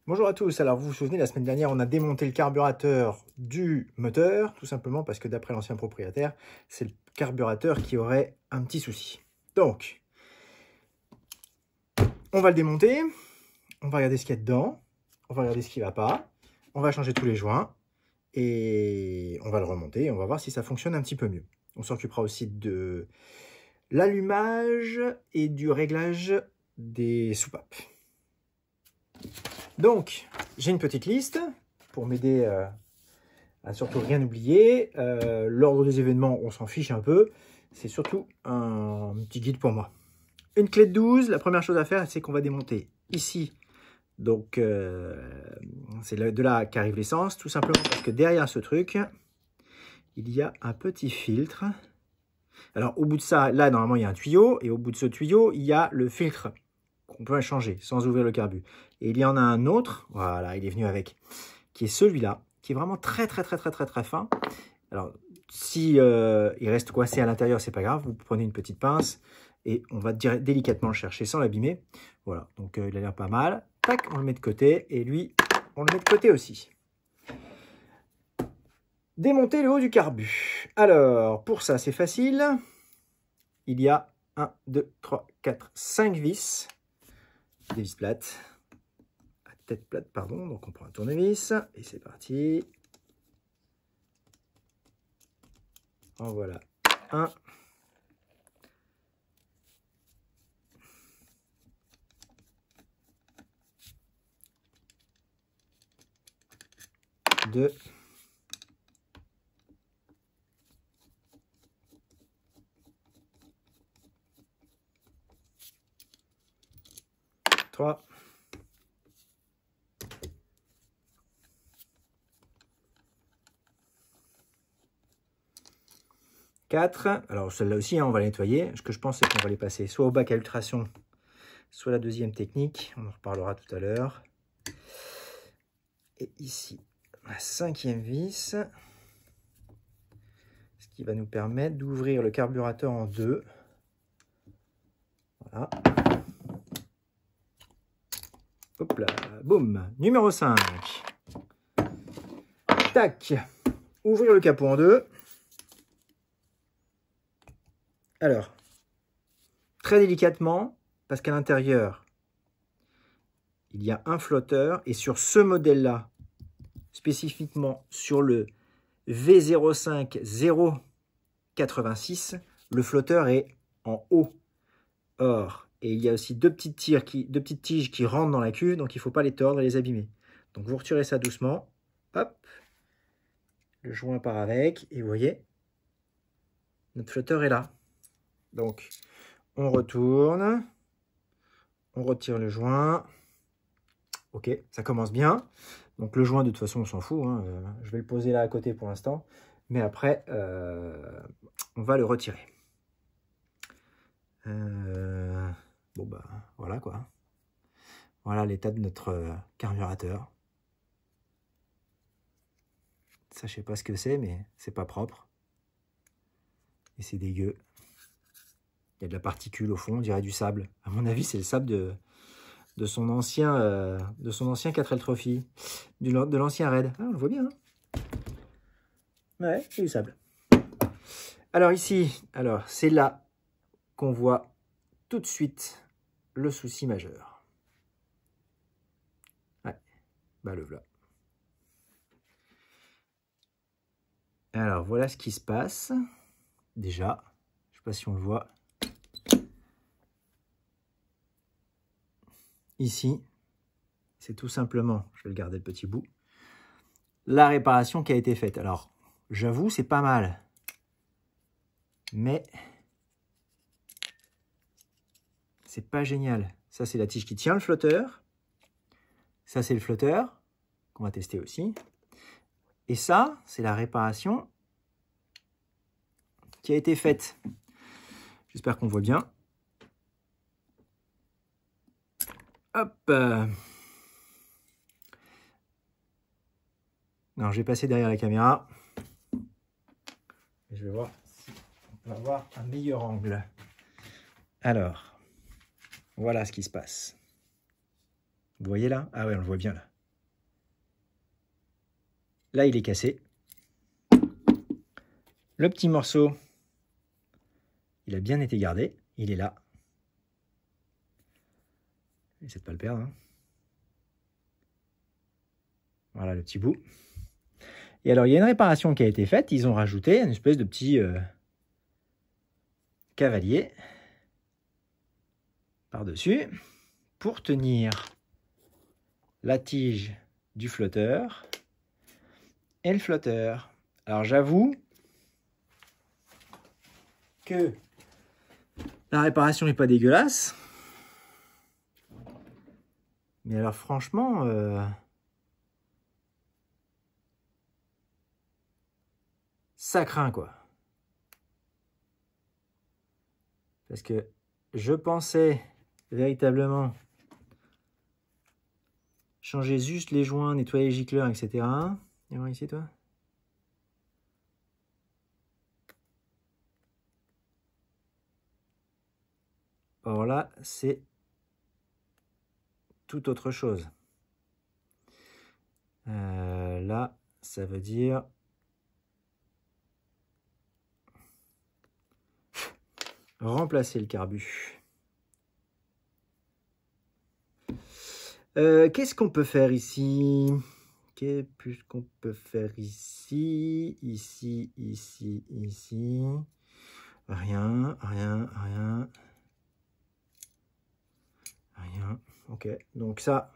Bonjour à tous, alors vous vous souvenez, la semaine dernière, on a démonté le carburateur du moteur, tout simplement parce que d'après l'ancien propriétaire, c'est le carburateur qui aurait un petit souci. Donc, on va le démonter, on va regarder ce qu'il y a dedans, on va regarder ce qui ne va pas, on va changer tous les joints, et on va le remonter, et on va voir si ça fonctionne un petit peu mieux. On s'occupera aussi de l'allumage et du réglage des soupapes. Donc, j'ai une petite liste pour m'aider à surtout rien oublier. L'ordre des événements, on s'en fiche un peu. C'est surtout un petit guide pour moi. Une clé de 12, la première chose à faire, c'est qu'on va démonter ici. Donc, c'est de là qu'arrive l'essence, tout simplement parce que derrière ce truc, il y a un petit filtre. Alors, au bout de ça, là, normalement, il y a un tuyau. Et au bout de ce tuyau, il y a le filtre qu'on peut changer sans ouvrir le carbu. Et il y en a un autre, voilà, il est venu avec, qui est celui-là, qui est vraiment très fin. Alors, si il reste coincé à l'intérieur, c'est pas grave, vous prenez une petite pince et on va délicatement le chercher sans l'abîmer. Voilà, donc il a l'air pas mal. Tac, on le met de côté et lui, on le met de côté aussi. Démonter le haut du carbu. Alors, pour ça, c'est facile. Il y a 1, 2, 3, 4, 5 vis. Des vis plates. À tête plate, pardon. Donc, on prend un tournevis. Et c'est parti. En voilà un. Deux. 3. 4. Alors celle-là aussi, hein, on va la nettoyer. Ce que je pense, c'est qu'on va les passer soit au bac à ultrasons, soit la deuxième technique. On en reparlera tout à l'heure. Et ici, la 5e vis. Ce qui va nous permettre d'ouvrir le carburateur en deux. Voilà. Hop là, boum. Numéro 5. Tac. Ouvrir le capot en deux. Alors, très délicatement, parce qu'à l'intérieur, il y a un flotteur. Et sur ce modèle-là, spécifiquement sur le V05 086, le flotteur est en haut. Or, et il y a aussi deux petites tiges qui rentrent dans la cuve, donc il ne faut pas les tordre et les abîmer. Donc vous retirez ça doucement. Hop. Le joint part avec. Et vous voyez, notre flotteur est là. Donc, on retourne. On retire le joint. Ok, ça commence bien. Donc le joint, de toute façon, on s'en fout. Hein. Je vais le poser là à côté pour l'instant. Mais après, on va le retirer. Bon, bah, voilà quoi. Voilà l'état de notre carburateur. Ça, je sais pas ce que c'est, mais c'est pas propre. Et c'est dégueu. Il y a de la particule au fond, on dirait du sable. À mon avis, c'est le sable de son ancien 4L Trophy, de l'ancien Raid. Ah, on le voit bien. Hein, ouais, c'est du sable. Alors ici, c'est là qu'on voit tout de suite le souci majeur. Ouais, bah le voilà. Alors voilà ce qui se passe. Déjà, je sais pas si on le voit. Ici, c'est tout simplement, je vais le garder le petit bout, la réparation qui a été faite. Alors, j'avoue, c'est pas mal. Mais c'est pas génial. Ça, c'est la tige qui tient le flotteur. Ça, c'est le flotteur qu'on va tester aussi. Et ça, c'est la réparation qui a été faite. J'espère qu'on voit bien. Hop. Non, je vais passer derrière la caméra. Je vais voir si on va avoir un meilleur angle. Alors, voilà ce qui se passe. Vous voyez là? Ah ouais, on le voit bien là. Là, il est cassé. Le petit morceau, il a bien été gardé. Il est là. Essayez de ne pas le perdre. Hein. Voilà le petit bout. Et alors, il y a une réparation qui a été faite. Ils ont rajouté une espèce de petit cavalier par-dessus pour tenir la tige du flotteur et le flotteur. Alors, j'avoue que la réparation n'est pas dégueulasse. Mais alors, franchement... ça craint, quoi. Parce que je pensais véritablement changer juste les joints, nettoyer les gicleurs, etc. Et voir ici, toi. Or là, c'est tout autre chose. Là, ça veut dire... remplacer le carbu. Qu'est-ce qu'on peut faire ici? Qu'est-ce qu'on peut faire ici? Ici. Rien. Ok, donc ça,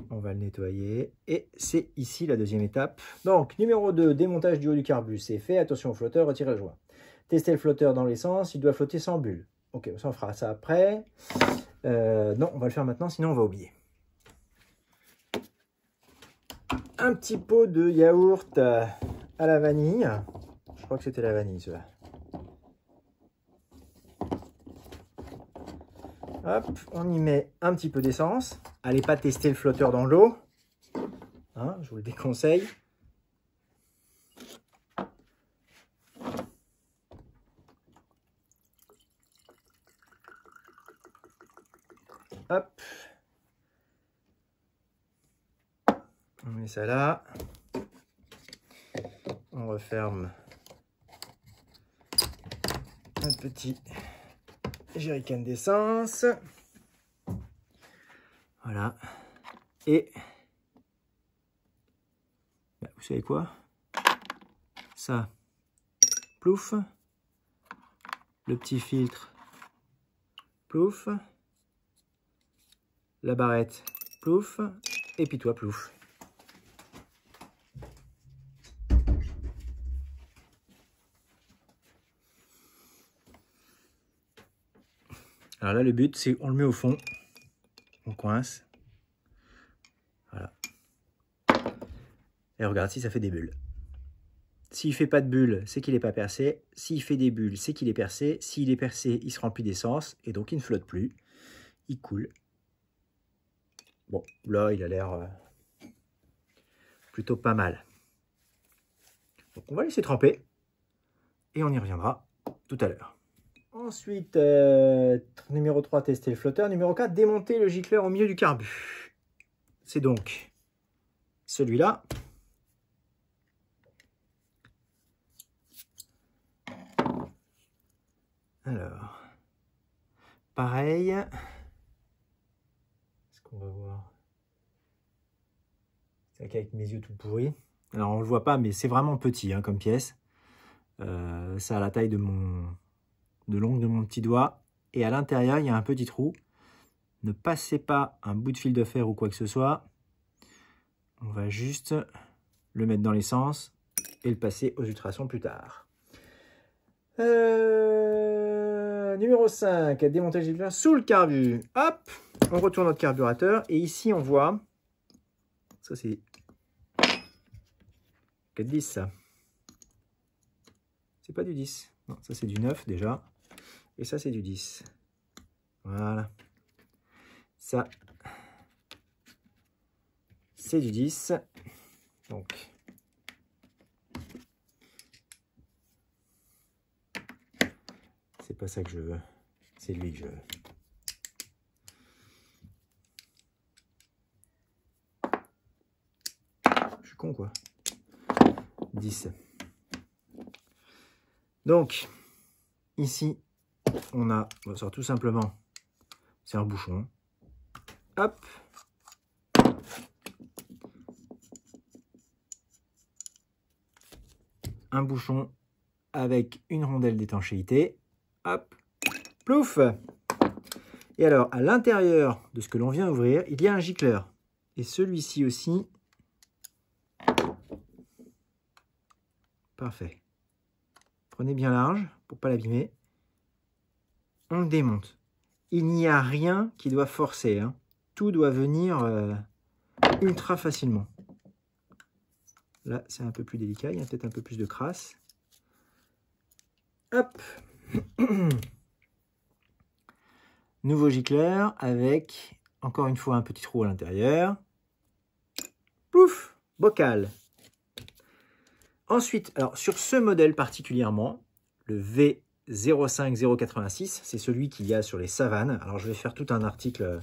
on va le nettoyer. Et c'est ici la deuxième étape. Donc, numéro 2, démontage du haut du carbu. C'est fait. Attention au flotteur, retirez le joint. Tester le flotteur dans l'essence, il doit flotter sans bulle. Ok, ça on fera ça après. Non, on va le faire maintenant, sinon on va oublier. Un petit pot de yaourt à la vanille. Je crois que c'était la vanille, cela. Hop, on y met un petit peu d'essence. Allez pas tester le flotteur dans l'eau. Hein, je vous le déconseille. Hop. On met ça là. On referme un petit jerrycan d'essence. Voilà. Et bah, vous savez quoi? Ça, plouf. Le petit filtre, plouf. La barrette, plouf. Et puis toi, plouf. Alors là, le but, c'est on le met au fond. On coince. Voilà. Et regarde si ça fait des bulles. S'il ne fait pas de bulles, c'est qu'il n'est pas percé. S'il fait des bulles, c'est qu'il est percé. S'il est percé, il se remplit d'essence. Et donc, il ne flotte plus. Il coule. Bon, là, il a l'air plutôt pas mal. Donc, on va laisser tremper. Et on y reviendra tout à l'heure. Ensuite, numéro 3, tester le flotteur. Numéro 4, démonter le gicleur au milieu du carbu. C'est donc celui-là. Alors, pareil. Est-ce qu'on va voir? C'est vrai qu'avec mes yeux tout pourris. Alors, on ne le voit pas, mais c'est vraiment petit hein, comme pièce. C'est à la taille de l'ongle de mon petit doigt. Et à l'intérieur, il y a un petit trou. Ne passez pas un bout de fil de fer ou quoi que ce soit. On va juste le mettre dans l'essence et le passer aux ultrasons plus tard. Numéro 5, démonter le gicleur sous le carbu. Hop, on retourne notre carburateur. Et ici, on voit... Ça, c'est 4,10 ça. C'est pas du 10. Non, ça, c'est du 9 déjà. Et ça, c'est du 10. Voilà. Ça, c'est du 10. Donc, c'est pas ça que je veux. C'est lui que je veux. Je suis con, quoi. 10. Donc, ici, on a tout simplement, c'est un bouchon. Hop. Un bouchon avec une rondelle d'étanchéité. Hop. Plouf. Et alors, à l'intérieur de ce que l'on vient d'ouvrir, il y a un gicleur. Et celui-ci aussi. Parfait. Prenez bien large pour ne pas l'abîmer. On le démonte. Il n'y a rien qui doit forcer. Hein. Tout doit venir ultra facilement. Là, c'est un peu plus délicat. Il y a peut-être un peu plus de crasse. Hop. Nouveau gicleur avec, encore une fois, un petit trou à l'intérieur. Pouf, bocal. Ensuite, alors sur ce modèle particulièrement, le V05086, c'est celui qu'il y a sur les Savanes. Alors je vais faire tout un article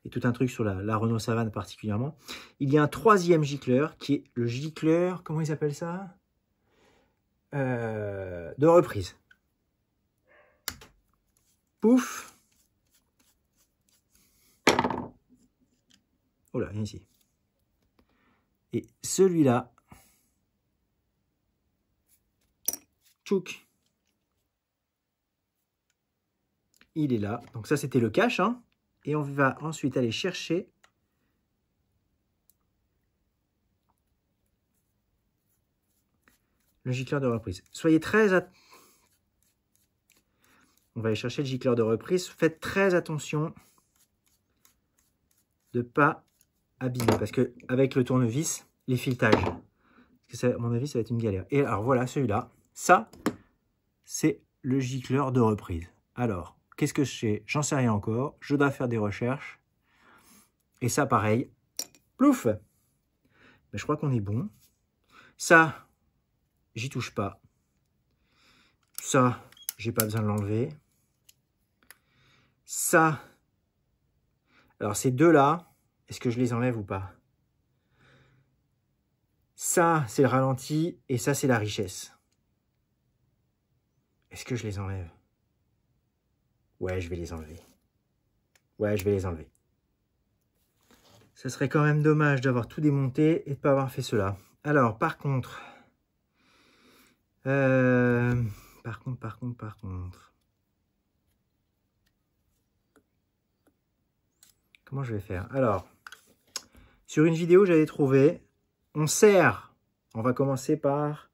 et tout un truc sur la Renault Savane particulièrement. Il y a un troisième gicleur qui est le gicleur, comment ils appellent ça, de reprise. Pouf. Oh là, viens ici. Et celui-là, tchouk, il est là. Donc ça, c'était le cache. Hein. Et on va ensuite aller chercher le gicleur de reprise. Soyez très attention. On va aller chercher le gicleur de reprise. Faites très attention de ne pas abîmer. Parce qu'avec le tournevis, les filetages. Parce que ça, à mon avis, ça va être une galère. Et alors voilà, celui-là. Ça, c'est le gicleur de reprise. Alors, qu'est-ce que je sais? J'en sais rien encore. Je dois faire des recherches. Et ça, pareil. Plouf! Ben, je crois qu'on est bon. Ça, j'y touche pas. Ça, j'ai pas besoin de l'enlever. Ça, alors ces deux-là, est-ce que je les enlève ou pas? Ça, c'est le ralenti et ça, c'est la richesse. Est-ce que je les enlève? Ouais, je vais les enlever. Ouais, je vais les enlever. Ça serait quand même dommage d'avoir tout démonté et de ne pas avoir fait cela. Alors, par contre... Par contre... Comment je vais faire? Alors, sur une vidéo, j'avais trouvé, on va commencer par,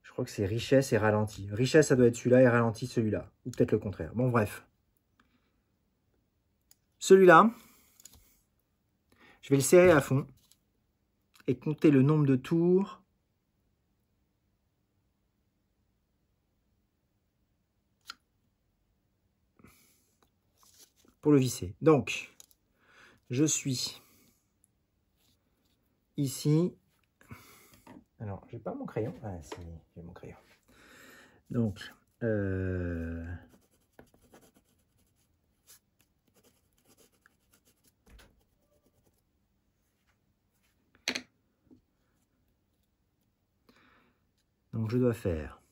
je crois que c'est richesse et ralenti. Richesse, ça doit être celui-là et ralenti, celui-là. Ou peut-être le contraire. Bon, bref. Celui-là, je vais le serrer à fond et compter le nombre de tours pour le visser. Donc, je suis ici. Alors, j'ai pas mon crayon. Ah, si, j'ai mon crayon. Donc, je dois faire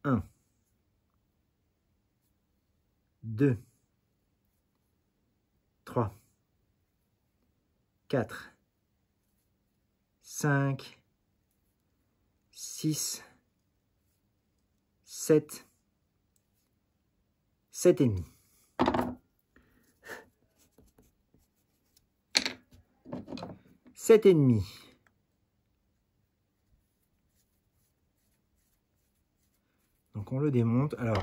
1, 2, 3, 4, 5, 6, 7, 7 et demi. 7 et demi. Donc on le démonte. Alors,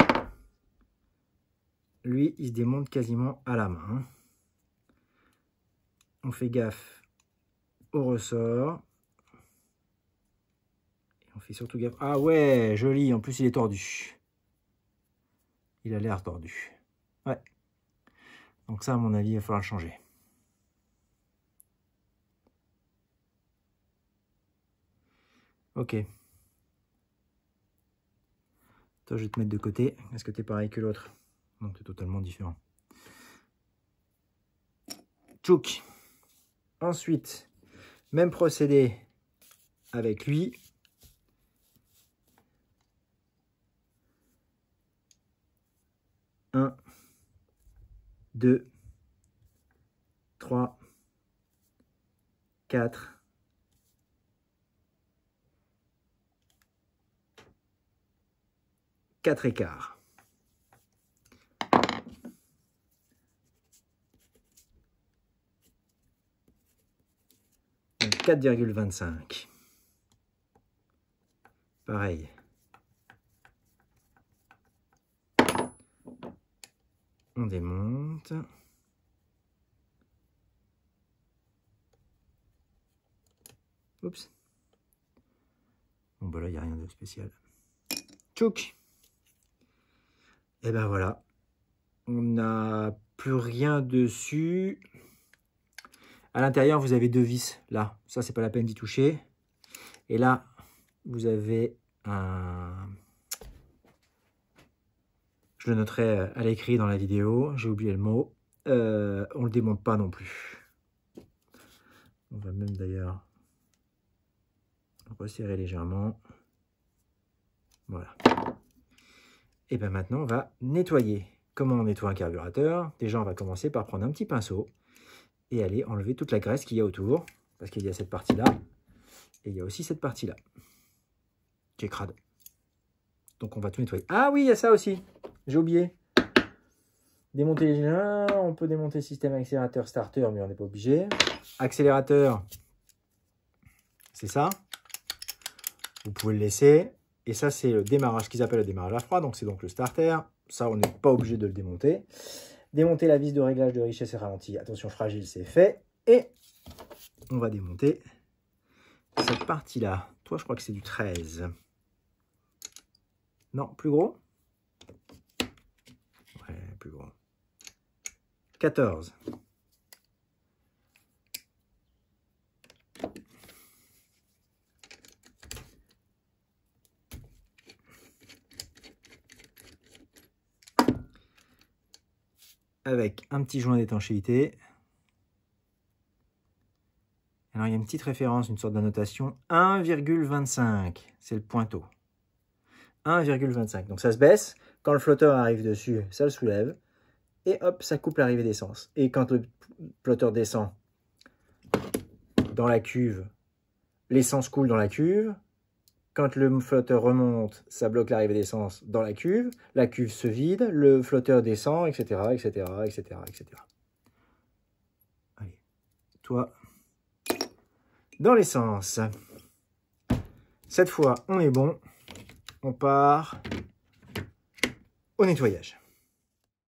lui, il se démonte quasiment à la main. On fait gaffe au ressort. Et on fait surtout gaffe. Ah ouais, joli. En plus, il est tordu. Il a l'air tordu. Ouais. Donc ça, à mon avis, il va falloir le changer. Ok. Toi, je vais te mettre de côté. Est-ce que tu es pareil que l'autre? Non, tu es totalement différent. Tchouk. Ensuite, même procédé avec lui. Un, 2, 3, 4, 4 écarts. Donc 4,25. Pareil. On démonte. Oups. Bon, bah là, il n'y a rien de spécial. Tchouk. Et ben voilà. On n'a plus rien dessus. À l'intérieur, vous avez 2 vis. Là, ça, c'est pas la peine d'y toucher. Et là, vous avez un... Je le noterai à l'écrit dans la vidéo. J'ai oublié le mot. On le démonte pas non plus. On va même d'ailleurs resserrer légèrement. Voilà. Et bien maintenant, on va nettoyer. Comment on nettoie un carburateur? Déjà, on va commencer par prendre un petit pinceau et aller enlever toute la graisse qu'il y a autour. Parce qu'il y a cette partie-là et il y a aussi cette partie-là qui est crade. Donc, on va tout nettoyer. Ah oui, il y a ça aussi. J'ai oublié. Démonter les... on peut démonter le système accélérateur starter, mais on n'est pas obligé. Accélérateur, c'est ça. Vous pouvez le laisser. Et ça, c'est le démarrage, ce qu'ils appellent le démarrage à froid. Donc, c'est donc le starter. Ça, on n'est pas obligé de le démonter. Démonter la vis de réglage de richesse et ralenti. Attention, fragile, c'est fait. Et on va démonter cette partie-là. Toi, je crois que c'est du 13. Non, plus gros? Ouais, plus gros. 14. Avec un petit joint d'étanchéité. Alors, il y a une petite référence, une sorte d'annotation. 1,25. C'est le pointeau. 1,25. Donc, ça se baisse. Quand le flotteur arrive dessus, ça le soulève. Et hop, ça coupe l'arrivée d'essence. Et quand le flotteur descend dans la cuve, l'essence coule dans la cuve. Quand le flotteur remonte, ça bloque l'arrivée d'essence dans la cuve se vide, le flotteur descend, etc., etc., etc., etc. Allez, toi, dans l'essence. Cette fois, on est bon. On part au nettoyage.